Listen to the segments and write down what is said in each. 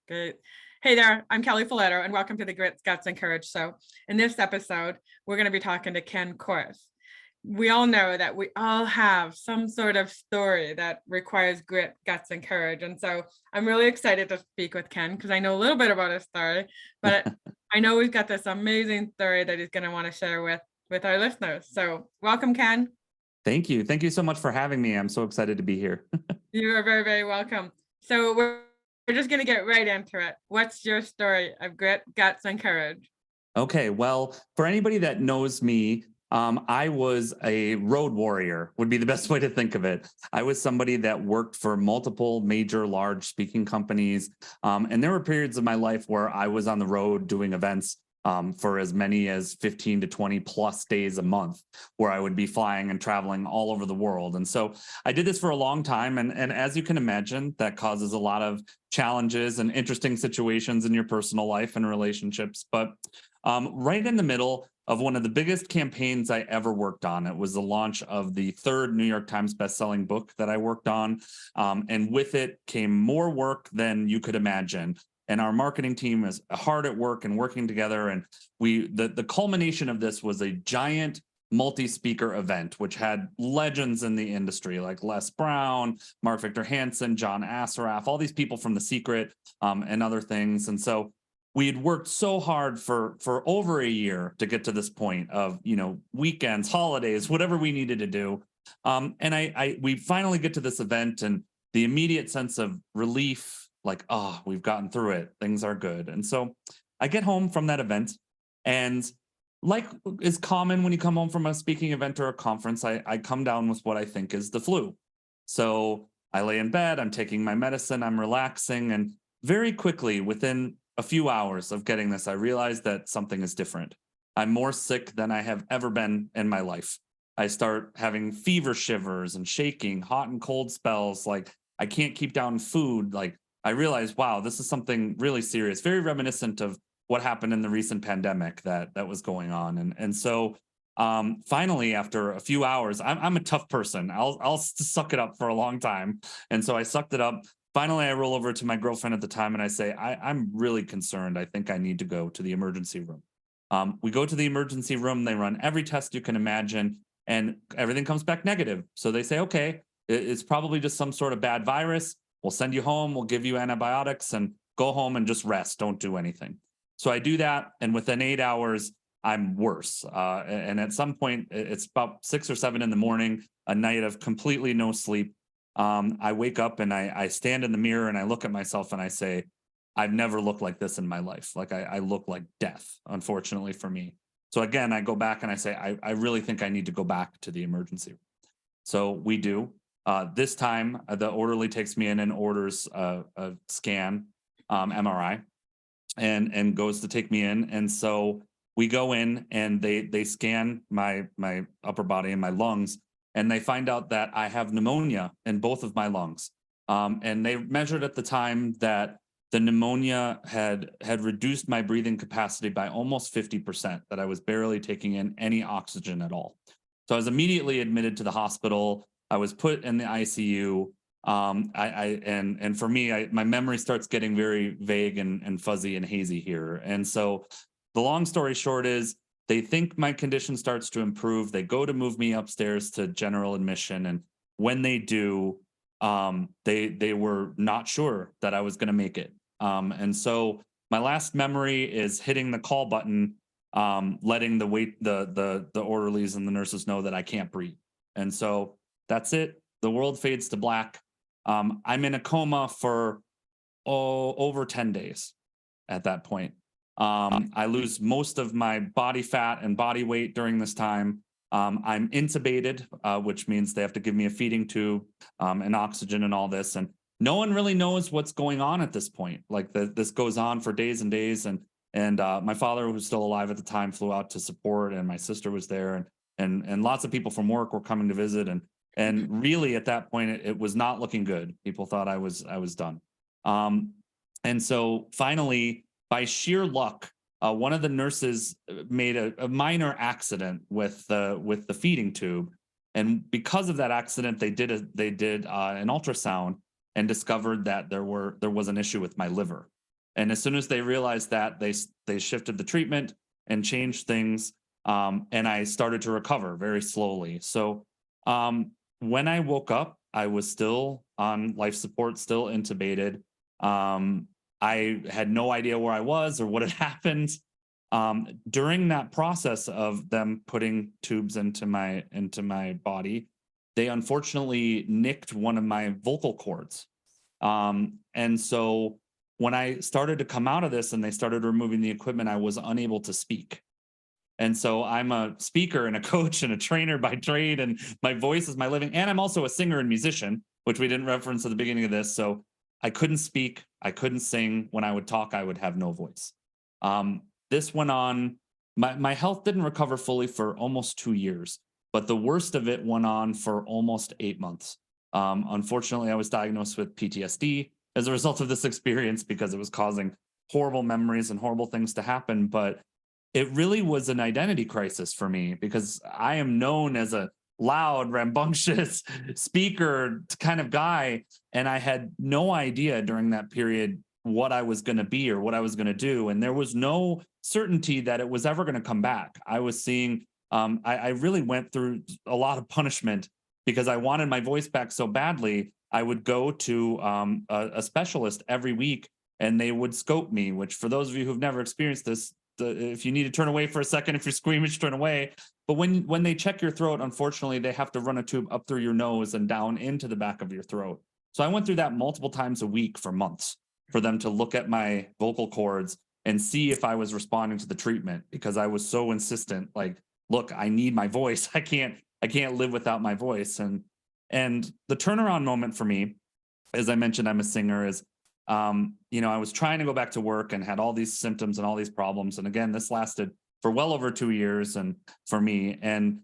Great. Hey there, I'm Kelly Folletto, and welcome to the Grit, Guts, and Courage Show. In this episode, we're going to be talking to Ken Korth. We all know that we all have some sort of story that requires grit, guts, and courage. And so I'm really excited to speak with Ken because I know a little bit about his story, but I know we've got this amazing story that he's going to want to share with our listeners. So welcome, Ken. Thank you. Thank you so much for having me. I'm so excited to be here. You are very, very welcome. So we're just going to get right into it. What's your story of grit, guts, and courage? Okay, well, for anybody that knows me, I was a road warrior, would be the best way to think of it. I was somebody that worked for multiple major, large speaking companies. And there were periods of my life where I was on the road doing events for as many as 15 to 20 plus days a month, where I would be flying and traveling all over the world. And so I did this for a long time. And as you can imagine, that causes a lot of challenges and interesting situations in your personal life and relationships. But right in the middle of one of the biggest campaigns I ever worked on. It was the launch of the third New York Times bestselling book that I worked on. And with it came more work than you could imagine. And our marketing team is hard at work and working together. And the culmination of this was a giant multi-speaker event, which had legends in the industry like Les Brown, Mark Victor Hansen, John Assaraf, all these people from The Secret, and other things. And so we had worked so hard for over a year to get to this point of, weekends, holidays, whatever we needed to do. And we finally get to this event, and the immediate sense of relief, like, oh, we've gotten through it, things are good. And so I get home from that event, and like is common when you come home from a speaking event or a conference, I come down with what I think is the flu. So I lay in bed, I'm taking my medicine, I'm relaxing, and very quickly, within a few hours of getting this, I realized that something is different. I'm more sick than I have ever been in my life. I start having fever shivers and shaking, hot and cold spells. Like I can't keep down food. Like I realized, wow, this is something really serious, very reminiscent of what happened in the recent pandemic that was going on. And so finally, after a few hours, I'm a tough person. I'll suck it up for a long time. And so I sucked it up. Finally, I roll over to my girlfriend at the time and I say, I'm really concerned. I think I need to go to the emergency room. We go to the emergency room. They run every test you can imagine, and everything comes back negative. So they say, okay, it's probably just some sort of bad virus. We'll send you home. We'll give you antibiotics and go home and just rest. Don't do anything. So I do that. And within 8 hours, I'm worse. And at some point, it's about 6 or 7 in the morning, a night of completely no sleep. I wake up and I stand in the mirror and I look at myself and I say, I've never looked like this in my life. Like I look like death, unfortunately for me. So again, I go back and I say, I really think I need to go back to the emergency room. So we do. This time, the orderly takes me in and orders a scan, MRI, and goes to take me in. And so we go in and they scan my upper body and my lungs, and they find out that I have pneumonia in both of my lungs. And they measured at the time that the pneumonia had reduced my breathing capacity by almost 50%, that I was barely taking in any oxygen at all. So I was immediately admitted to the hospital. I was put in the ICU. And for me, my memory starts getting very vague and fuzzy and hazy here. And so the long story short is they think my condition starts to improve. They go to move me upstairs to general admission. And when they do, they were not sure that I was going to make it. And so my last memory is hitting the call button, letting the orderlies and the nurses know that I can't breathe. And so that's it. The world fades to black. I'm in a coma for over 10 days at that point. I lose most of my body fat and body weight during this time. I'm intubated, which means they have to give me a feeding tube, and oxygen and all this. And no one really knows what's going on at this point. Like this goes on for days and days. And my father, who was still alive at the time, flew out to support, and my sister was there, and lots of people from work were coming to visit. And really at that point, it was not looking good. People thought I was done. And so finally, by sheer luck, one of the nurses made a minor accident with the feeding tube, and because of that accident, they did an ultrasound and discovered that there was an issue with my liver. And as soon as they realized that, they shifted the treatment and changed things. And I started to recover very slowly. So when I woke up, I was still on life support, still intubated. Um, I had no idea where I was or what had happened. During that process of them putting tubes into my body, they unfortunately nicked one of my vocal cords. And so when I started to come out of this and they started removing the equipment, I was unable to speak. And so I'm a speaker and a coach and a trainer by trade, and my voice is my living. And I'm also a singer and musician, which we didn't reference at the beginning of this. So I couldn't speak, I couldn't sing. When I would talk, I would have no voice. This went on. My health didn't recover fully for almost 2 years, but the worst of it went on for almost 8 months. Unfortunately, I was diagnosed with PTSD as a result of this experience because it was causing horrible memories and horrible things to happen. But it really was an identity crisis for me because I am known as a loud, rambunctious speaker kind of guy. And I had no idea during that period what I was going to be or what I was going to do. And there was no certainty that it was ever going to come back. I was seeing, I really went through a lot of punishment because I wanted my voice back so badly. I would go to a specialist every week and they would scope me, which for those of you who've never experienced this, if you need to turn away for a second, if you're squeamish, turn away. But when they check your throat, unfortunately, they have to run a tube up through your nose and down into the back of your throat. So I went through that multiple times a week for months for them to look at my vocal cords and see if I was responding to the treatment because I was so insistent. Like, look, I need my voice. I can't live without my voice. And the turnaround moment for me, as I mentioned, I'm a singer, is I was trying to go back to work and had all these symptoms and all these problems. And again, this lasted for well over 2 years and for me. And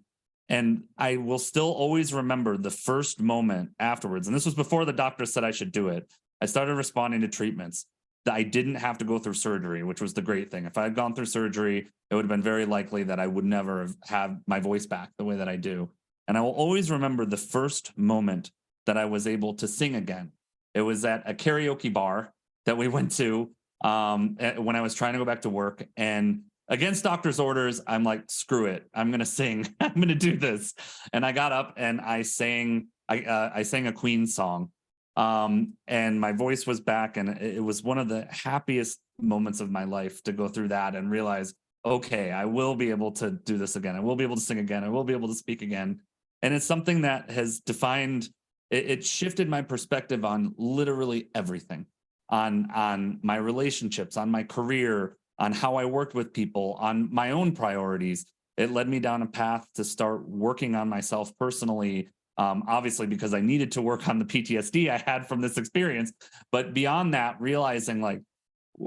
I will still always remember the first moment afterwards. And this was before the doctor said I should do it. I started responding to treatments that I didn't have to go through surgery, which was the great thing. If I had gone through surgery, it would have been very likely that I would never have had my voice back the way that I do. And I will always remember the first moment that I was able to sing again. It was at a karaoke bar that we went to when I was trying to go back to work. And against doctor's orders, I'm like, screw it. I'm going to sing. I'm going to do this. And I got up and I sang a Queen song. And my voice was back. And it was one of the happiest moments of my life to go through that and realize, okay, I will be able to do this again. I will be able to sing again. I will be able to speak again. And it's something that has defined, it shifted my perspective on literally everything, on my relationships, on my career, on how I worked with people, on my own priorities. It led me down a path to start working on myself personally, obviously because I needed to work on the PTSD I had from this experience. But beyond that, realizing like,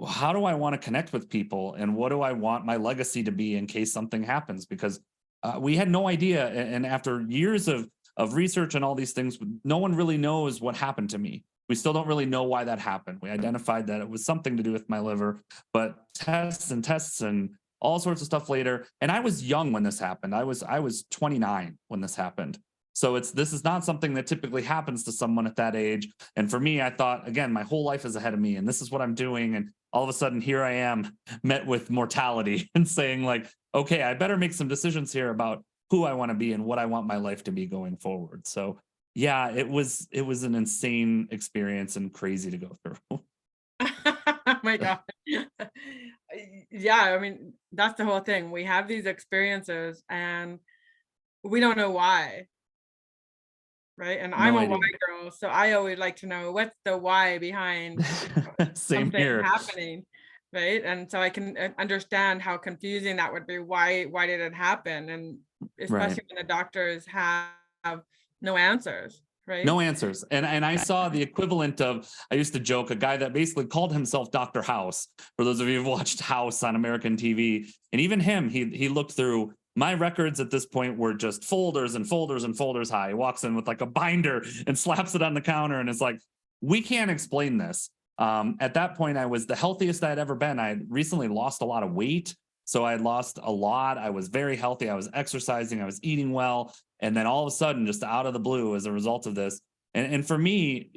how do I want to connect with people and what do I want my legacy to be in case something happens? Because we had no idea. And after years of research and all these things, no one really knows what happened to me. We still don't really know why that happened. We identified that it was something to do with my liver, but tests and all sorts of stuff later. And I was young when this happened. I was 29 when this happened. So this is not something that typically happens to someone at that age. And for me, I thought, again, my whole life is ahead of me and this is what I'm doing. And all of a sudden here I am met with mortality and saying like, okay, I better make some decisions here about who I want to be and what I want my life to be going forward. So yeah, it was an insane experience and crazy to go through. Oh my God. Yeah, I mean, that's the whole thing. We have these experiences and we don't know why, right? And I'm No a why idea. girl, so I always like to know what's the why behind Same something here. happening, right? And so I can understand how confusing that would be. Why did it happen? And Right. especially when the doctors have no answers, right? No answers. And I saw the equivalent of, I used to joke, a guy that basically called himself Dr. House. For those of you who've watched House on American TV, and even him, he looked through my records at this point were just folders and folders and folders high. He walks in with like a binder and slaps it on the counter and it's like, we can't explain this. At that point, I was the healthiest I had ever been. I had recently lost a lot of weight. So I had lost a lot. I was very healthy. I was exercising. I was eating well. And then all of a sudden, just out of the blue, as a result of this, and for me,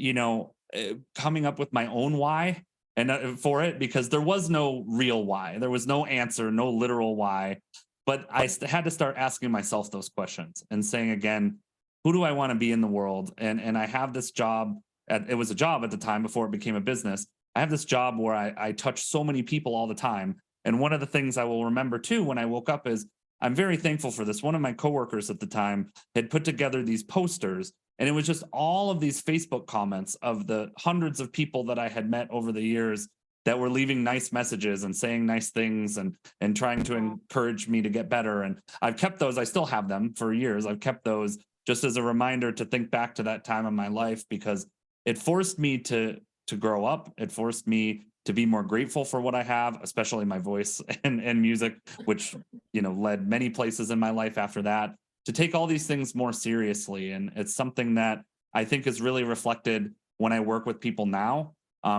coming up with my own why, and for it, because there was no real why. There was no answer, no literal why. But had to start asking myself those questions and saying again, who do I want to be in the world? And I have this job. It was a job at the time before it became a business. I have this job where I touch so many people all the time. And one of the things I will remember too when I woke up is I'm very thankful for this. One of my coworkers at the time had put together these posters, and it was just all of these Facebook comments of the hundreds of people that I had met over the years that were leaving nice messages and saying nice things and trying to encourage me to get better. And I've kept those. I still have them for years. I've kept those just as a reminder to think back to that time in my life, because it forced me to grow up. It forced me to be more grateful for what I have, especially my voice and music, which, led many places in my life after that, to take all these things more seriously. And it's something that I think is really reflected when I work with people now.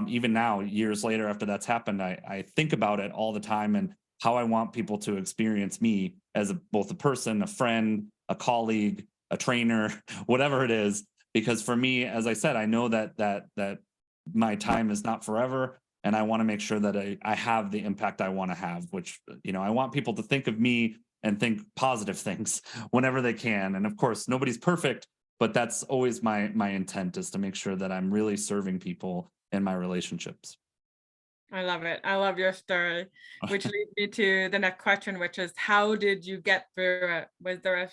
Even now, years later after that's happened, I think about it all the time and how I want people to experience me as both a person, a friend, a colleague, a trainer, whatever it is. Because for me, as I said, I know that my time is not forever, and I want to make sure that I have the impact I want to have, which, I want people to think of me and think positive things whenever they can. And of course, nobody's perfect, but that's always my intent, is to make sure that I'm really serving people in my relationships. I love it. I love your story, which leads me to the next question, which is how did you get through it? Was there a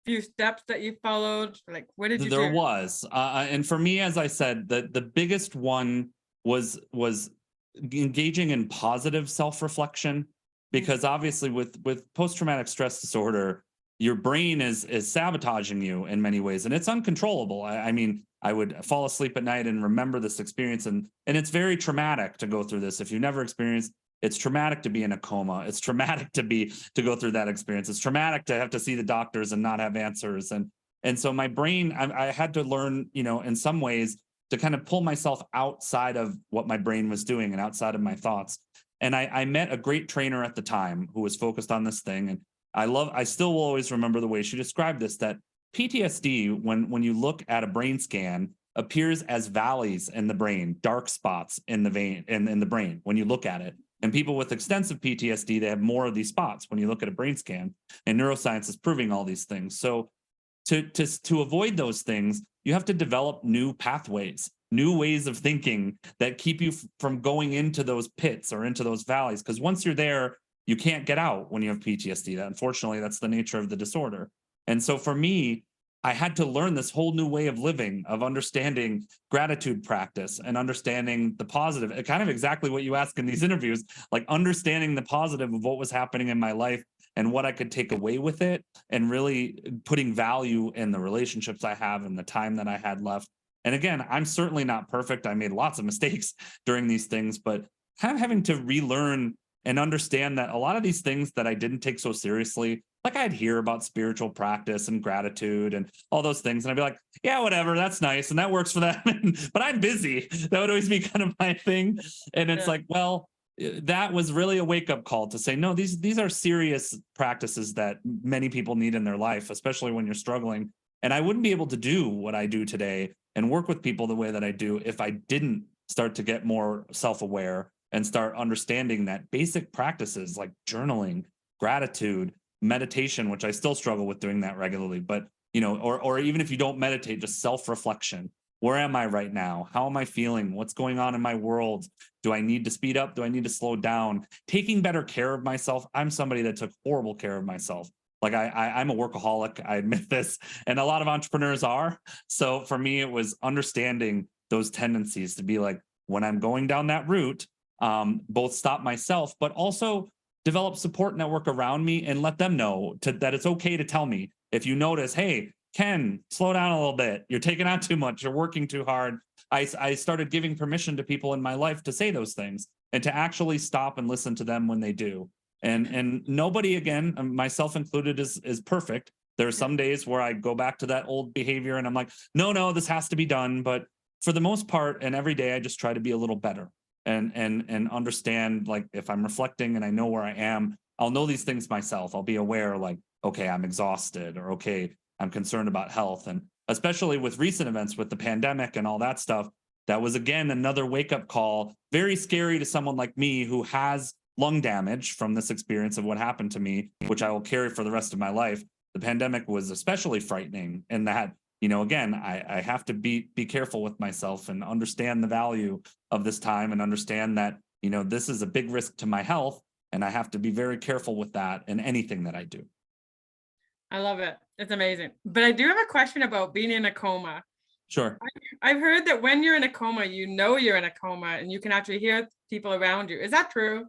few steps that you followed? Like, what did you There do? was, and for me, as I said, the biggest one was engaging in positive self reflection, because obviously with post traumatic stress disorder, your brain is sabotaging you in many ways, and it's uncontrollable. I mean, I would fall asleep at night and remember this experience, and it's very traumatic to go through this. If you've never experienced, it's traumatic to be in a coma. It's traumatic to go through that experience. It's traumatic to have to see the doctors and not have answers. And so my brain, I had to learn, in some ways, to kind of pull myself outside of what my brain was doing and outside of my thoughts. And I met a great trainer at the time who was focused on this thing. And I still will always remember the way she described this, that PTSD, when you look at a brain scan, appears as valleys in the brain, dark spots in the vein in the brain when you look at it. And people with extensive PTSD, they have more of these spots when you look at a brain scan. And neuroscience is proving all these things. So to avoid those things, you have to develop new pathways, new ways of thinking that keep you from going into those pits or into those valleys. Because once you're there, you can't get out when you have PTSD. That, unfortunately, that's the nature of the disorder. And so for me, I had to learn this whole new way of living, of understanding gratitude practice and understanding the positive, kind of exactly what you ask in these interviews, like understanding the positive of what was happening in my life and what I could take away with it, and really putting value in the relationships I have and the time that I had left. And again, I'm certainly not perfect. I made lots of mistakes during these things, but kind of having to relearn and understand that a lot of these things that I didn't take so seriously, like I'd hear about spiritual practice and gratitude and all those things. And I'd be like, yeah, whatever, that's nice. And that works for them. But I'm busy. That would always be kind of my thing. And it's Yeah. like, well, that was really a wake up call to say, no, these are serious practices that many people need in their life, especially when you're struggling. And I wouldn't be able to do what I do today and work with people the way that I do if I didn't start to get more self aware and start understanding that basic practices like journaling, gratitude, meditation, which I still struggle with doing that regularly, but or even if you don't meditate, just self-reflection. Where am I right now? How am I feeling? What's going on in my world? Do I need to speed up? Do I need to slow down? Taking better care of myself. I'm somebody that took horrible care of myself. Like I'm a workaholic. I admit this, and a lot of entrepreneurs are. So for me, it was understanding those tendencies to be like, when I'm going down that route, both stop myself, but also develop support network around me and let them know that it's okay to tell me if you notice, hey, Ken, slow down a little bit. You're taking on too much. You're working too hard. I started giving permission to people in my life to say those things and to actually stop and listen to them when they do. And nobody, again, myself included, is perfect. There are some days where I go back to that old behavior and I'm like, no, this has to be done. But for the most part, and every day, I just try to be a little better and understand, like, if I'm reflecting and I know where I am, I'll know these things myself. I'll be aware, like, okay, I'm exhausted, or okay, I'm concerned about health. And especially with recent events with the pandemic and all that stuff, that was again another wake up call, very scary to someone like me who has lung damage from this experience of what happened to me, which I will carry for the rest of my life. The pandemic was especially frightening in that, again, I have to be careful with myself and understand the value of this time and understand that, this is a big risk to my health. And I have to be very careful with that in anything that I do. I love it. It's amazing. But I do have a question about being in a coma. Sure. I've heard that when you're in a coma, you're in a coma and you can actually hear people around you. Is that true?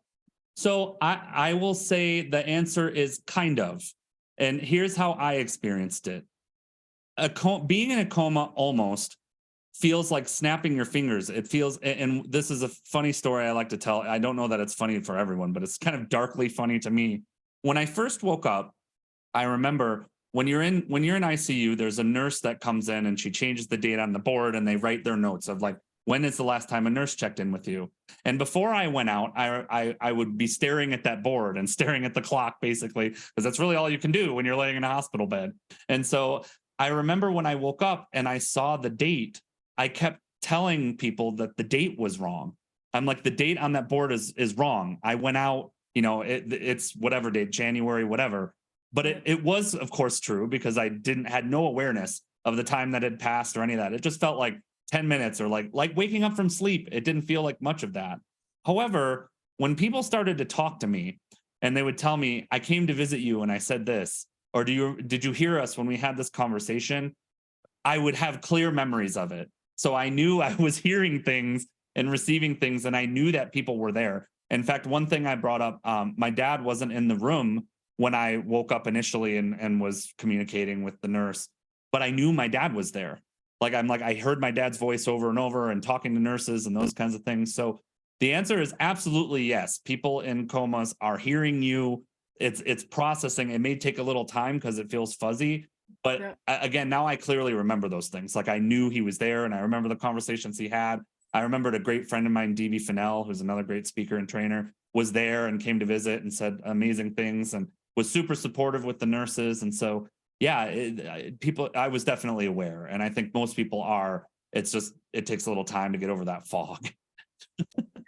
So I will say the answer is kind of. And here's how I experienced it. Being in a coma almost feels like snapping your fingers. It feels, and this is a funny story I like to tell. I don't know that it's funny for everyone, but it's kind of darkly funny to me. When I first woke up, I remember when you're in ICU, there's a nurse that comes in and she changes the date on the board and they write their notes of like, when is the last time a nurse checked in with you? And before I went out, I would be staring at that board and staring at the clock, basically, because that's really all you can do when you're laying in a hospital bed. And so I remember when I woke up and I saw the date, I kept telling people that the date was wrong. I'm like, the date on that board is wrong. I went out, it's whatever date, January, whatever. But it was, of course, true because I had no awareness of the time that had passed or any of that. It just felt like 10 minutes or like waking up from sleep. It didn't feel like much of that. However, when people started to talk to me and they would tell me, I came to visit you and I said this, or did you hear us when we had this conversation? I would have clear memories of it. So I knew I was hearing things and receiving things, and I knew that people were there. In fact, one thing I brought up, my dad wasn't in the room when I woke up initially and was communicating with the nurse, but I knew my dad was there. I heard my dad's voice over and over and talking to nurses and those kinds of things. So the answer is absolutely yes. People in comas are hearing you. It's processing. It may take a little time because it feels fuzzy, but Yeah. again, now I clearly remember those things. Like I knew he was there and I remember the conversations he had. I remembered a great friend of mine, DB Fennell, who's another great speaker and trainer, was there and came to visit and said amazing things and was super supportive with the nurses. And so, yeah, I was definitely aware. And I think most people are. It's just, it takes a little time to get over that fog.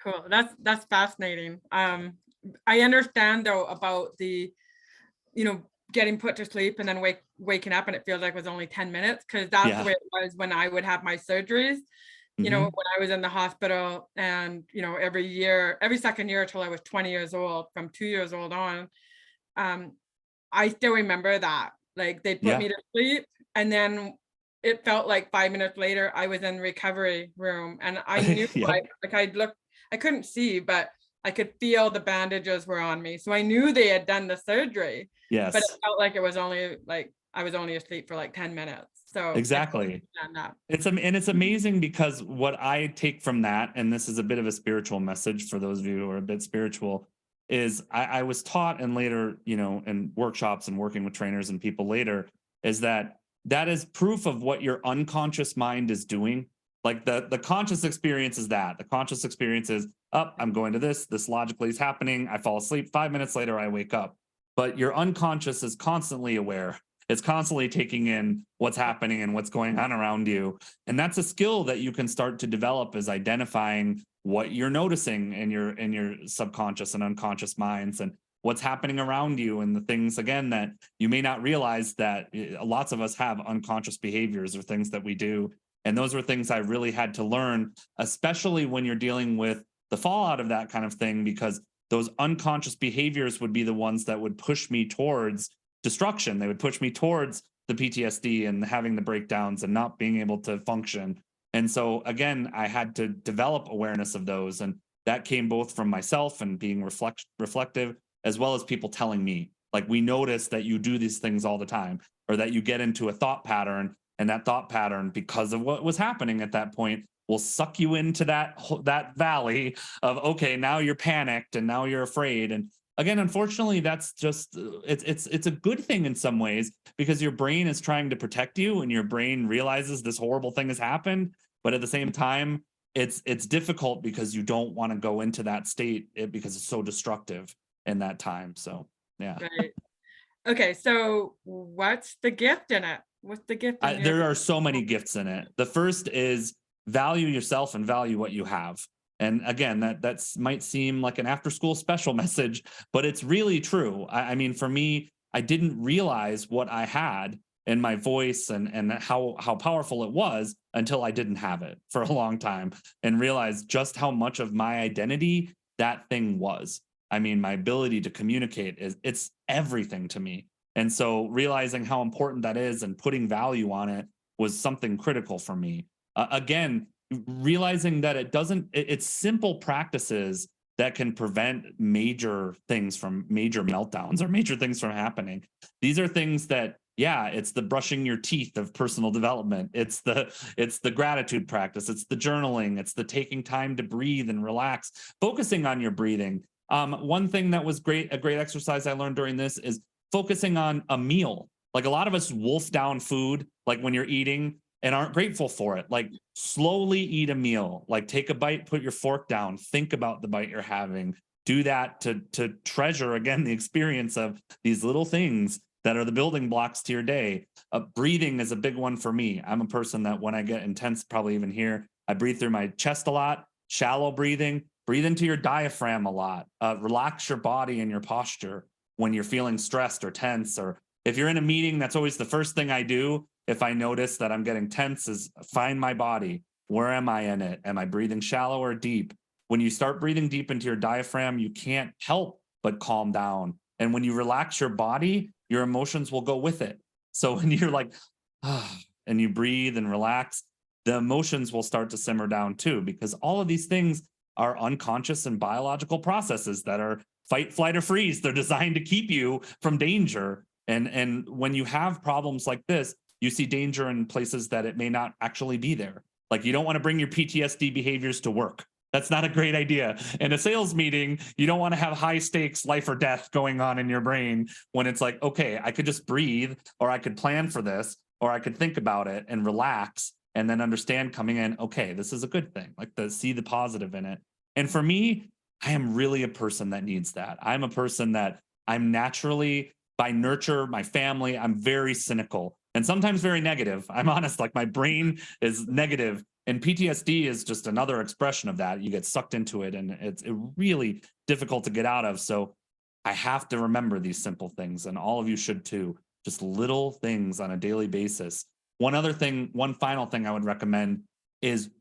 Cool. That's fascinating. I understand though about the, getting put to sleep and then waking up and it feels like it was only 10 minutes because that's the Yeah. way it was when I would have my surgeries. Mhm. When I was in the hospital and, every second year till I was 20 years old, from 2 years old on, I still remember that. Like they put Yeah. me to sleep and then it felt like 5 minutes later I was in recovery room and I knew Yep. I couldn't see, but I could feel the bandages were on me. So I knew they had done the surgery, but it Yes. felt like it was only like I was only asleep for like 10 minutes. So I totally Exactly. understand that. It's amazing because what I take from that, and this is a bit of a spiritual message for those of you who are a bit spiritual, is I was taught and later, in workshops and working with trainers and people later, is that is proof of what your unconscious mind is doing. Like the conscious experience is that. The conscious experience is, I'm going to this logically is happening. I fall asleep. 5 minutes later, I wake up. But your unconscious is constantly aware. It's constantly taking in what's happening and what's going on around you. And that's a skill that you can start to develop, is identifying what you're noticing in your subconscious and unconscious minds and what's happening around you, and the things again that you may not realize that lots of us have unconscious behaviors or things that we do. And those were things I really had to learn, especially when you're dealing with the fallout of that kind of thing, because those unconscious behaviors would be the ones that would push me towards destruction. They would push me towards the PTSD and having the breakdowns and not being able to function. And so again, I had to develop awareness of those. And that came both from myself and being reflective, as well as people telling me, like, we notice that you do these things all the time, or that you get into a thought pattern, and that thought pattern, because of what was happening at that point, will suck you into that valley of, okay, now you're panicked and now you're afraid. And again, unfortunately, that's just it's a good thing in some ways, because your brain is trying to protect you and your brain realizes this horrible thing has happened. But at the same time, it's difficult because you don't want to go into that state, because it's so destructive in that time. So yeah. Right. Okay, so what's the gift in it? What's the gift in your There are so many gifts in it. The first is value yourself and value what you have. And again, that might seem like an after school special message, but it's really true. I mean, for me, I didn't realize what I had in my voice and how powerful it was until I didn't have it for a long time and realized just how much of my identity that thing was. I mean, my ability to communicate it's everything to me. And so realizing how important that is and putting value on it was something critical for me. Again, realizing that it's simple practices that can prevent major things from major meltdowns or major things from happening. These are things that, yeah, it's the brushing your teeth of personal development. It's the gratitude practice. It's the journaling. It's the taking time to breathe and relax, focusing on your breathing. One thing that was a great exercise I learned during this is focusing on a meal. Like a lot of us wolf down food, like when you're eating and aren't grateful for it. Like slowly eat a meal, like take a bite, put your fork down, think about the bite you're having. Do that to treasure again the experience of these little things that are the building blocks to your day. Breathing is a big one for me. I'm a person that when I get intense, probably even here, I breathe through my chest a lot, shallow breathing, breathe into your diaphragm a lot, relax your body and your posture when you're feeling stressed or tense. Or if you're in a meeting, that's always the first thing I do. If I notice that I'm getting tense is find my body. Where am I in it? Am I breathing shallow or deep? When you start breathing deep into your diaphragm, you can't help but calm down. And when you relax your body, your emotions will go with it. So when you're like, and you breathe and relax, the emotions will start to simmer down too, because all of these things are unconscious and biological processes that are fight, flight, or freeze. They're designed to keep you from danger. And when you have problems like this, you see danger in places that it may not actually be there. Like you don't want to bring your PTSD behaviors to work. That's not a great idea. In a sales meeting, you don't want to have high stakes life or death going on in your brain when it's like, okay, I could just breathe, or I could plan for this, or I could think about it and relax and then understand coming in, okay, this is a good thing, like see the positive in it. And for me, I am really a person that needs that. I'm a person that I'm naturally, by nurture, my family, I'm very cynical and sometimes very negative. I'm honest, like my brain is negative, and PTSD is just another expression of that. You get sucked into it, and it's really difficult to get out of. So I have to remember these simple things, and all of you should too. Just little things on a daily basis. One final thing I would recommend is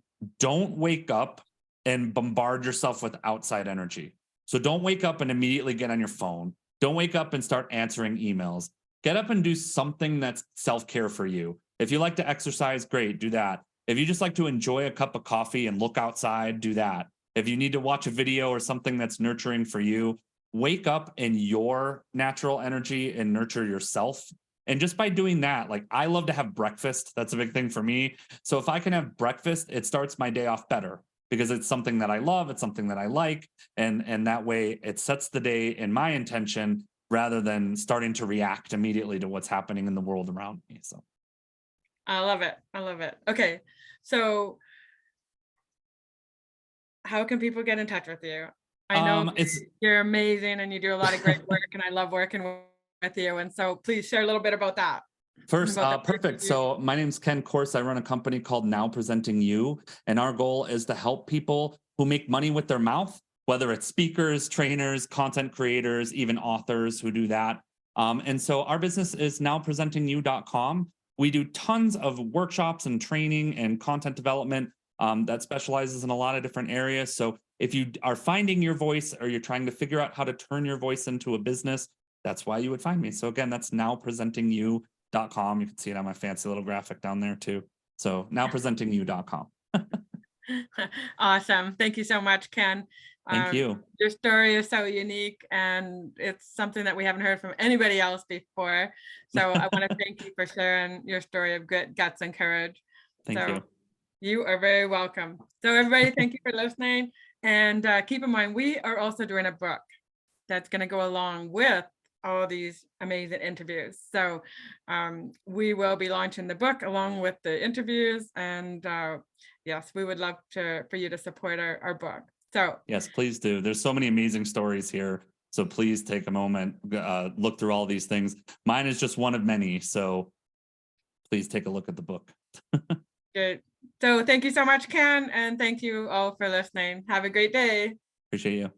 don't wake up and bombard yourself with outside energy. So don't wake up and immediately get on your phone. Don't wake up and start answering emails. Get up and do something that's self-care for you. If you like to exercise, great, do that. If you just like to enjoy a cup of coffee and look outside, do that. If you need to watch a video or something that's nurturing for you, wake up in your natural energy and nurture yourself. And just by doing that, like I love to have breakfast. That's a big thing for me. So if I can have breakfast, it starts my day off better because it's something that I love, it's something that I like, and that way it sets the day in my intention rather than starting to react immediately to what's happening in the world around me. So I love it. I love it. Okay. So how can people get in touch with you? I know it's you're amazing and you do a lot of great work, and I love working with you. And so please share a little bit about that. First, About the work you perfect. do. So my name's Ken Kors. I run a company called Now Presenting You, and our goal is to help people who make money with their mouth, whether it's speakers, trainers, content creators, even authors who do that. And so our business is nowpresentingyou.com. We do tons of workshops and training and content development that specializes in a lot of different areas. So if you are finding your voice or you're trying to figure out how to turn your voice into a business, that's why you would find me. So again, that's nowpresentingyou.com. You can see it on my fancy little graphic down there too. So nowpresentingyou.com. Awesome. Thank you so much, Ken. Thank you. Your story is so unique, and it's something that we haven't heard from anybody else before. So I want to thank you for sharing your story of grit, guts, and courage. Thank you. You are very welcome. So everybody, thank you for listening. And keep in mind, we are also doing a book that's going to go along with all these amazing interviews. So we will be launching the book along with the interviews. And yes, we would love for you to support our book. So yes, please do. There's so many amazing stories here. So please take a moment, look through all these things. Mine is just one of many. So please take a look at the book. good. So thank you so much, Ken, and thank you all for listening. Have a great day. Appreciate you.